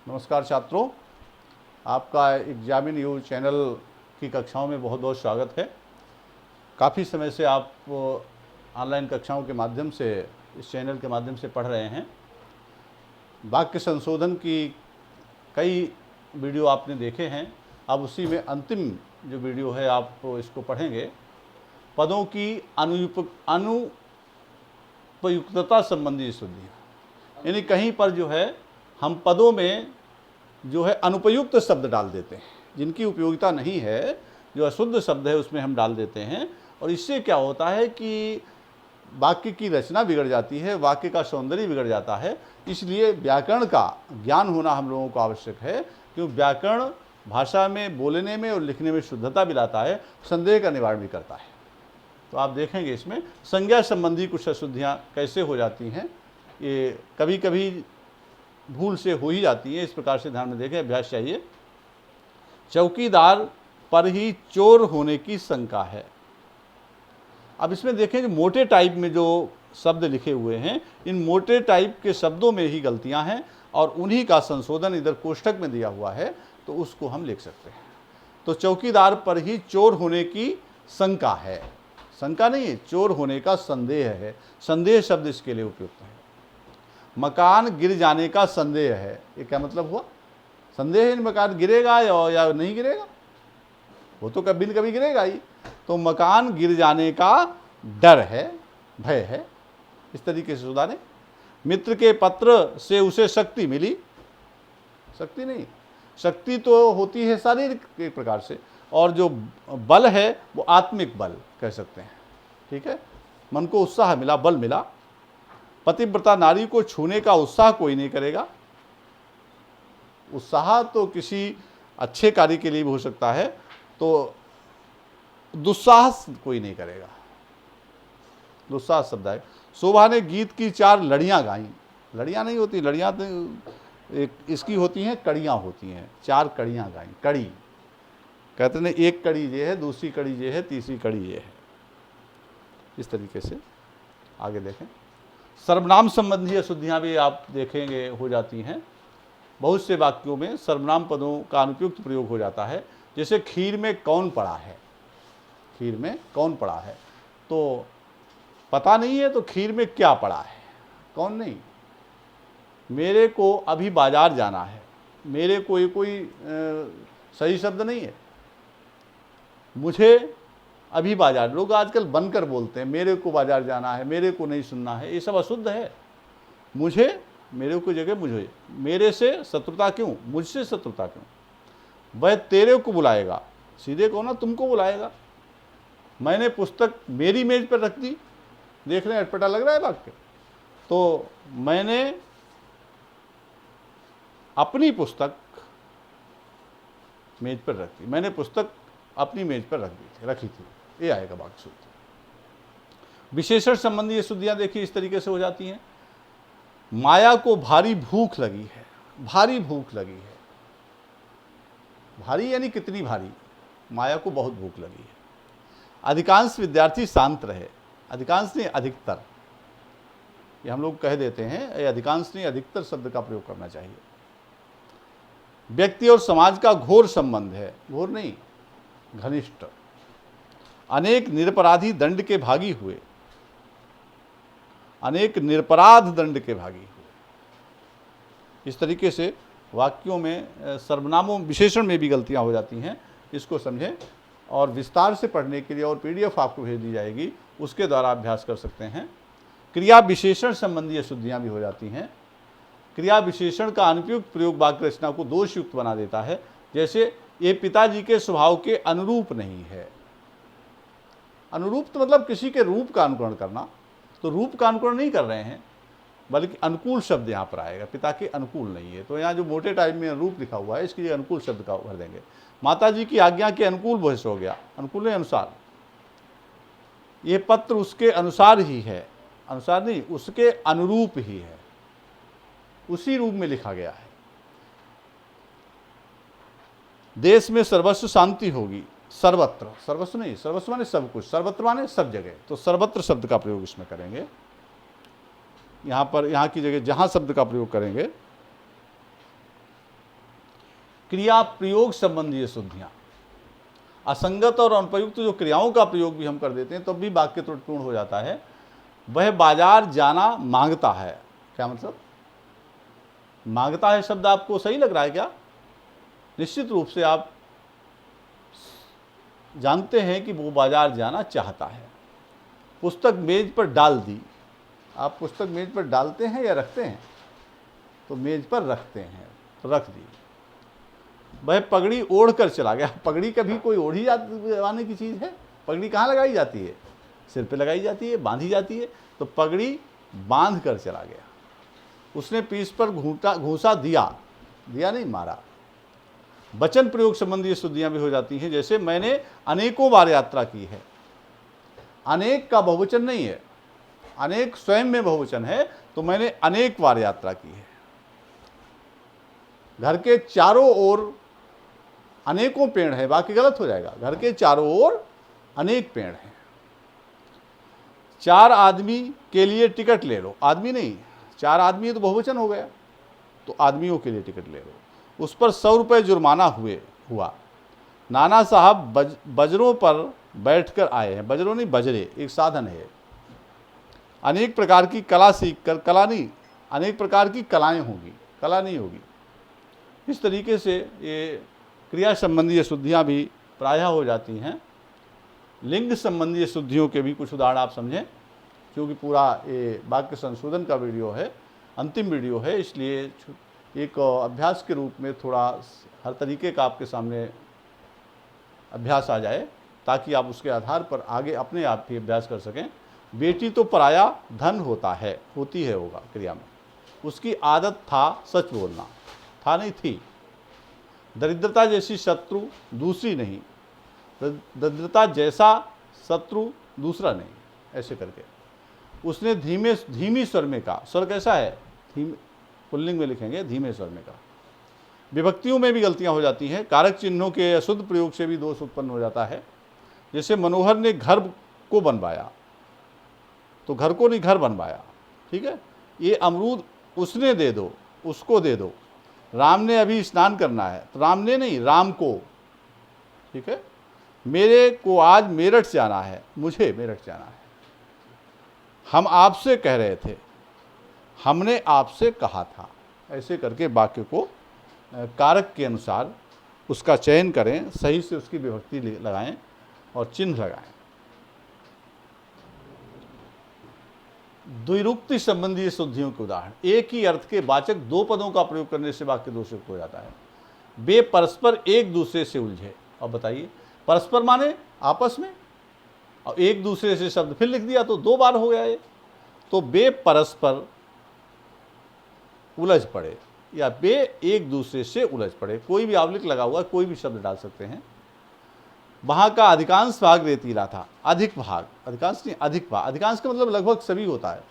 नमस्कार छात्रों, आपका एग्जामिन यू चैनल की कक्षाओं में बहुत बहुत स्वागत है। काफ़ी समय से आप ऑनलाइन कक्षाओं के माध्यम से इस चैनल के माध्यम से पढ़ रहे हैं। वाक्य संशोधन की कई वीडियो आपने देखे हैं। अब उसी में अंतिम जो वीडियो है आप इसको पढ़ेंगे। पदों की अनुपयुक्तता संबंधी शुद्धियाँ, यानी कहीं पर जो है हम पदों में जो है अनुपयुक्त शब्द डाल देते हैं, जिनकी उपयोगिता नहीं है, जो अशुद्ध शब्द है उसमें हम डाल देते हैं। और इससे क्या होता है कि वाक्य की रचना बिगड़ जाती है, वाक्य का सौंदर्य बिगड़ जाता है। इसलिए व्याकरण का ज्ञान होना हम लोगों को आवश्यक है, क्योंकि व्याकरण भाषा में बोलने में और लिखने में शुद्धता भी लाता है, संदेह का निवारण भी करता है। तो आप देखेंगे इसमें संज्ञा संबंधी कुछ अशुद्धियाँ कैसे हो जाती हैं, ये कभी कभी भूल से हो ही जाती है। इस प्रकार से ध्यान में देखें, अभ्यास चाहिए। चौकीदार पर ही चोर होने की शंका है। अब इसमें देखें जो मोटे टाइप में जो शब्द लिखे हुए हैं, इन मोटे टाइप के शब्दों में ही गलतियां हैं और उन्हीं का संशोधन इधर कोष्ठक में दिया हुआ है, तो उसको हम लिख सकते हैं। तो चौकीदार पर ही चोर होने की शंका है, शंका नहीं है, चोर होने का संदेह है। संदेह शब्द इसके लिए उपयुक्त है। मकान गिर जाने का संदेह है, ये क्या मतलब हुआ? संदेह है मकान गिरेगा या नहीं गिरेगा, वो तो कभी न कभी गिरेगा ही। तो मकान गिर जाने का डर है, भय है, इस तरीके से सुधारें। मित्र के पत्र से उसे शक्ति मिली, शक्ति नहीं, शक्ति तो होती है शारीरिक एक प्रकार से, और जो बल है वो आत्मिक बल कह सकते हैं। ठीक है, मन को उत्साह मिला, बल मिला। पतिव्रता नारी को छूने का उत्साह कोई नहीं करेगा। उत्साह तो किसी अच्छे कार्य के लिए भी हो सकता है, तो दुस्साहस कोई नहीं करेगा। दुस्साहस शब्द है। शोभा ने गीत की 4 लड़ियां गाईं। लड़ियां नहीं होती, लड़ियां तो इसकी होती हैं, कड़ियां होती हैं। 4 कड़ियां गाईं। कड़ी कहते हैं, एक कड़ी ये है, दूसरी कड़ी ये है, तीसरी कड़ी ये है। इस तरीके से आगे देखें। सर्वनाम संबंधी अशुद्धियाँ भी आप देखेंगे हो जाती हैं। बहुत से वाक्यों में सर्वनाम पदों का अनुपयुक्त प्रयोग हो जाता है। जैसे खीर में कौन पड़ा है, खीर में कौन पड़ा है, तो पता नहीं है तो खीर में क्या पड़ा है, कौन नहीं। मेरे को अभी बाजार जाना है, मेरे को ये कोई सही शब्द नहीं है। मुझे अभी बाजार, लोग आजकल बनकर बोलते हैं, मेरे को बाजार जाना है, मेरे को नहीं सुनना है, ये सब अशुद्ध है। मुझे, मेरे को जगह मुझे, मेरे से शत्रुता क्यों, मुझसे शत्रुता क्यों। वह तेरे को बुलाएगा, सीधे को ना तुमको बुलाएगा। मैंने पुस्तक मेरी मेज पर रख दी, देख रहे हैं अटपटा लग रहा है वाक्य। तो मैंने अपनी पुस्तक मेज पर रख दी, मैंने पुस्तक अपनी मेज पर रखी थी, ये आएगा वाक्य शुद्ध। विशेषण संबंधी अशुद्धियां देखिए इस तरीके से हो जाती हैं। माया को भारी भूख लगी है, भारी भूख लगी है। भारी यानी कितनी भारी, माया को बहुत भूख लगी है। अधिकांश विद्यार्थी शांत रहे, अधिकांश नहीं अधिकतर, ये हम लोग कह देते हैं, ये अधिकांश नहीं अधिकतर शब्द का प्रयोग करना चाहिए। व्यक्ति और समाज का घोर संबंध है, घोर नहीं घनिष्ठ। अनेक निरपराधी दंड के भागी हुए, अनेक निरपराध दंड के भागी हुए। इस तरीके से वाक्यों में सर्वनामों विशेषण में भी गलतियां हो जाती हैं, इसको समझें। और विस्तार से पढ़ने के लिए और पीडीएफ आपको भेज दी जाएगी, उसके द्वारा अभ्यास कर सकते हैं। क्रिया विशेषण संबंधी अशुद्धियां भी हो जाती हैं। क्रिया विशेषण का अनुपयुक्त प्रयोग वाक्य रचना को दोषयुक्त बना देता है। जैसे ये पिताजी के स्वभाव के अनुरूप नहीं है। अनुरूप तो मतलब किसी के रूप का अनुकरण करना, तो रूप का अनुकरण नहीं कर रहे हैं, बल्कि अनुकूल शब्द यहाँ पर आएगा। पिता के अनुकूल नहीं है, तो यहाँ जो मोटे टाइप में रूप लिखा हुआ है, इसके लिए अनुकूल शब्द का भर देंगे। माता जी की आज्ञा के अनुकूल भविष्य हो गया, अनुकूल नहीं अनुसार। ये पत्र उसके अनुसार ही है, अनुसार नहीं, उसके अनुरूप ही है, उसी रूप में लिखा गया है। देश में सर्वस्व शांति होगी, सर्वत्र, सर्वस्व नहीं, सर्वस्व माने सब कुछ, सर्वत्र माने सब जगह, तो सर्वत्र शब्द का प्रयोग इसमें करेंगे। यहाँ पर, यहाँ की जगह जहाँ शब्द का प्रयोग करेंगे क्रिया प्रयोग संबंधी शुद्धियाँ। असंगत और अनुपयुक्त जो क्रियाओं का प्रयोग भी हम कर देते हैं तब भी वाक्य त्रुटिपूर्ण हो जाता है। वह बाजार जाना मांगता है, क्या मतलब? मांगता है शब्द आपको सही लग रहा है क्या? निश्चित रूप से आप जानते हैं कि वो बाजार जाना चाहता है। पुस्तक मेज पर डाल दी। आप पुस्तक मेज पर डालते हैं या रखते हैं? तो मेज पर रखते हैं, तो रख दी। वह पगड़ी ओढ़ कर चला गया। पगड़ी कभी कोई ओढ़ी जाने की चीज़ है? पगड़ी कहाँ लगाई जाती है? सिर पे लगाई जाती है, बांधी जाती है। तो पगड़ी बांध कर चला गया। उसने पीठ पर घूंसा दिया, दिया नहीं, मारा। वचन प्रयोग संबंधी शुद्धियां भी हो जाती हैं, जैसे मैंने अनेकों बार यात्रा की है। अनेक का बहुवचन नहीं है, अनेक स्वयं में बहुवचन है, तो मैंने अनेक बार यात्रा की है। घर के चारों ओर अनेकों पेड़ हैं, वाक्य गलत हो जाएगा। घर के चारों ओर अनेक पेड़ हैं। 4 आदमी के लिए टिकट ले लो। आदमी नहीं, 4 आदमी तो बहुवचन हो गया, तो आदमियों के लिए टिकट ले लो। उस पर 100 रुपये जुर्माना हुआ। नाना साहब बजरों पर बैठकर आए हैं। बजरों नहीं, बजरे एक साधन है। अनेक प्रकार की कला सीख कर, कला नहीं, अनेक प्रकार की कलाएं होंगी, कला नहीं होगी। इस तरीके से ये क्रिया संबंधी शुद्धियाँ भी प्रायः हो जाती हैं। लिंग संबंधी शुद्धियों के भी कुछ उदाहरण आप समझें, क्योंकि पूरा ये वाक्य संशोधन का वीडियो है, अंतिम वीडियो है, इसलिए एक अभ्यास के रूप में थोड़ा हर तरीके का आपके सामने अभ्यास आ जाए, ताकि आप उसके आधार पर आगे अपने आप भी अभ्यास कर सकें। बेटी तो पराया धन होता है, होती है होगा क्रिया में। उसकी आदत था सच बोलना, था नहीं थी। दरिद्रता जैसी शत्रु दूसरी नहीं, दरिद्रता जैसा शत्रु दूसरा नहीं, ऐसे करके। उसने धीमी स्वर में कहा। स्वर कैसा है? पुल्लिंग में लिखेंगे, धीमे स्वर में कहा। विभक्तियों में भी गलतियां हो जाती हैं। कारक चिन्हों के अशुद्ध प्रयोग से भी दोष उत्पन्न हो जाता है। जैसे मनोहर ने घर को बनवाया, तो घर को नहीं, घर बनवाया, ठीक है। ये अमरूद उसने दे दो, उसको दे दो। राम ने अभी स्नान करना है, तो राम ने नहीं, राम को, ठीक है। मेरे को आज मेरठ जाना है, मुझे मेरठ जाना है। हम आपसे कह रहे थे, हमने आपसे कहा था। ऐसे करके वाक्य को कारक के अनुसार उसका चयन करें, सही से उसकी विभक्ति लगाएं और चिन्ह लगाएं। द्विरुक्ति संबंधी शुद्धियों के उदाहरण। एक ही अर्थ के वाचक 2 पदों का प्रयोग करने से वाक्य दोषयुक्त हो जाता है। वे परस्पर एक दूसरे से उलझे। अब बताइए, परस्पर माने आपस में, और एक दूसरे से शब्द फिर लिख दिया तो 2 बार हो गया ये। तो वे परस्पर उलझ पड़े, या वे एक दूसरे से उलझ पड़े। कोई भी आवलिक लगा हुआ, कोई भी शब्द डाल सकते हैं। वहाँ का अधिकांश भाग रेतीला था। अधिक भाग, अधिकांश नहीं, अधिक भाग। अधिकांश का मतलब लगभग सभी होता है,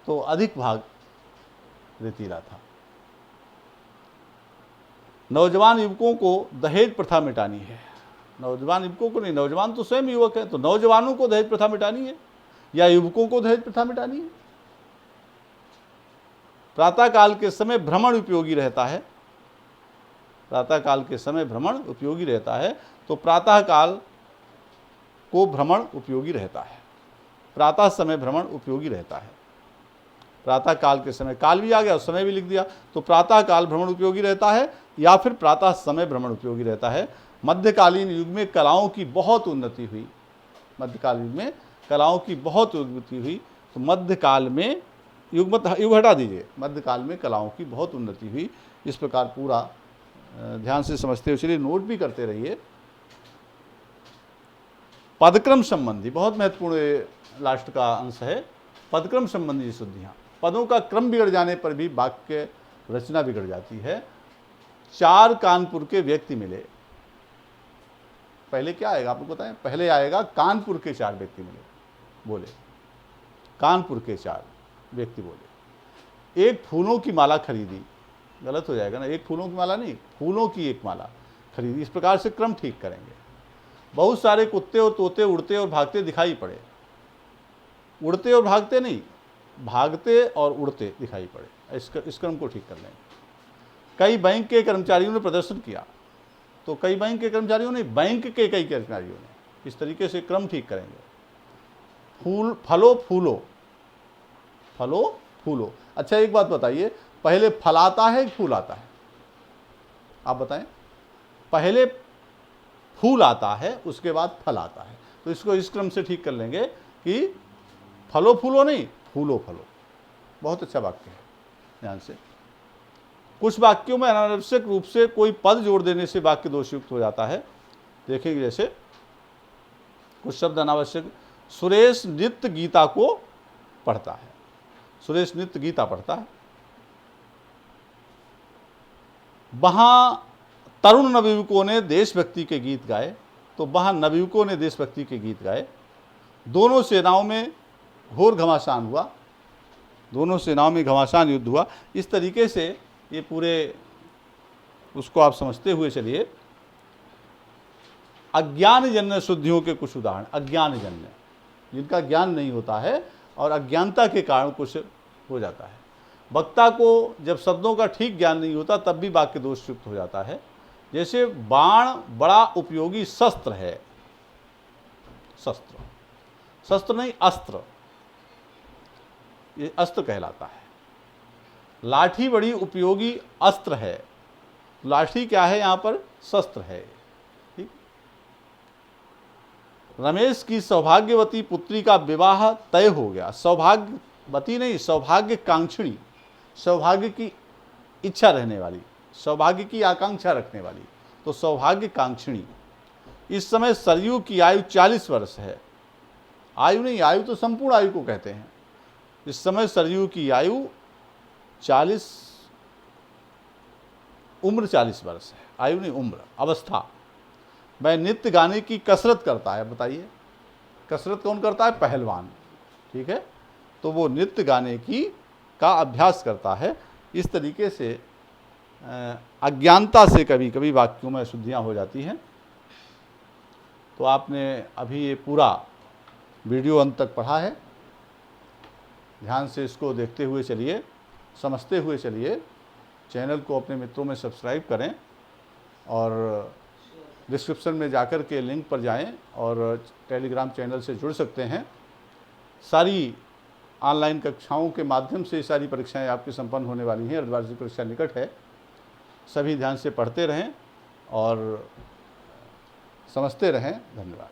तो अधिक भाग रेतीला था। नौजवान युवकों को दहेज प्रथा मिटानी है। नौजवान युवकों को नहीं, नौजवान तो स्वयं युवक है, तो नौजवानों को दहेज प्रथा मिटानी है या युवकों को दहेज प्रथा मिटानी है। प्रातःकाल के समय भ्रमण उपयोगी रहता है। प्रातःकाल के समय भ्रमण उपयोगी रहता है, तो प्रातःकाल को भ्रमण उपयोगी रहता है। प्रातः समय भ्रमण उपयोगी रहता है। प्रातःकाल के समय, काल भी आ गया, समय भी लिख दिया, तो प्रातःकाल भ्रमण उपयोगी रहता है, या फिर प्रातः समय भ्रमण उपयोगी रहता है। मध्यकालीन युग में कलाओं की बहुत उन्नति हुई। मध्यकालीन युग में कलाओं की बहुत उन्नति हुई, तो मध्यकाल में, युग हटा दीजिए, मध्यकाल में कलाओं की बहुत उन्नति हुई। इस प्रकार पूरा ध्यान से समझते हुए चलिए, नोट भी करते रहिए। पदक्रम संबंधी बहुत महत्वपूर्ण लास्ट का अंश है। पदक्रम संबंधी शुद्धियाँ। पदों का क्रम बिगड़ जाने पर भी वाक्य रचना बिगड़ जाती है। 4 कानपुर के व्यक्ति मिले। पहले क्या आएगा आपको बताएं? पहले आएगा कानपुर के 4 व्यक्ति मिले, बोले कानपुर के 4 व्यक्ति बोले। एक फूलों की माला खरीदी, गलत हो जाएगा ना, एक फूलों की माला नहीं, फूलों की एक माला खरीदी। इस प्रकार से क्रम ठीक करेंगे। बहुत सारे कुत्ते और तोते उड़ते और भागते दिखाई पड़े। उड़ते और भागते नहीं, भागते और उड़ते दिखाई पड़े। इस क्रम को ठीक कर लेंगे। कई बैंक के कर्मचारियों ने प्रदर्शन किया। तो कई बैंक के कर्मचारियों ने, बैंक के कई कर्मचारियों ने। इस तरीके से क्रम ठीक करेंगे। फूल, फलो फूलो, फलो फूलो। अच्छा एक बात बताइए, पहले फल आता है कि फूल आता है? आप बताएं। पहले फूल आता है, उसके बाद फल आता है। तो इसको इस क्रम से ठीक कर लेंगे कि फलो फूलो नहीं, फूलो फलो। बहुत अच्छा वाक्य है, ध्यान से। कुछ वाक्यों में अनावश्यक रूप से कोई पद जोड़ देने से वाक्य दोषयुक्त हो जाता है। देखेंगे जैसे कुछ शब्द अनावश्यक। सुरेश नित्य गीता को पढ़ता है। सुरेश नित्य गीता पढ़ता है। वहां तरुण नवयुवकों ने देशभक्ति के गीत गाए। तो वहां नवयुवकों ने देशभक्ति के गीत गाए। दोनों सेनाओं में घोर घमासान हुआ। दोनों सेनाओं में घमासान युद्ध हुआ। इस तरीके से ये पूरे उसको आप समझते हुए चलिए। अज्ञानजन्य शुद्धियों के कुछ उदाहरण। अज्ञानजन्य, जिनका ज्ञान नहीं होता है और अज्ञानता के कारण कुछ हो जाता है। वक्ता को जब शब्दों का ठीक ज्ञान नहीं होता तब भी वाक्य दोषयुक्त हो जाता है। जैसे बाण बड़ा उपयोगी शस्त्र है। शस्त्र, शस्त्र नहीं अस्त्र, ये अस्त्र कहलाता है। लाठी बड़ी उपयोगी अस्त्र है। लाठी क्या है? यहां पर शस्त्र है। ठीक। रमेश की सौभाग्यवती पुत्री का विवाह तय हो गया। सौभाग्यवती नहीं, सौभाग्यकांक्षिणी, सौभाग्य की इच्छा रहने वाली, सौभाग्य की आकांक्षा रखने वाली, तो सौभाग्यकांक्षिणी। इस समय सरयू की आयु 40 वर्ष है। आयु नहीं, आयु तो संपूर्ण आयु को कहते हैं। इस समय सरयू की आयु 40, उम्र 40 वर्ष है। आयु नहीं, उम्र, अवस्था। वह नित्य गाने की कसरत करता है। बताइए, कसरत कौन करता है? पहलवान। ठीक है, तो वो नित्य गाने की का अभ्यास करता है। इस तरीके से अज्ञानता से कभी कभी वाक्यों में अशुद्धियाँ हो जाती हैं। तो आपने अभी ये पूरा वीडियो अंत तक पढ़ा है। ध्यान से इसको देखते हुए चलिए, समझते हुए चलिए। चैनल को अपने मित्रों में सब्सक्राइब करें और डिस्क्रिप्शन में जाकर के लिंक पर जाएं और टेलीग्राम चैनल से जुड़ सकते हैं। सारी ऑनलाइन कक्षाओं के माध्यम से सारी परीक्षाएं आपकी संपन्न होने वाली हैं। अर्धवार्षिक परीक्षा निकट है। सभी ध्यान से पढ़ते रहें और समझते रहें। धन्यवाद।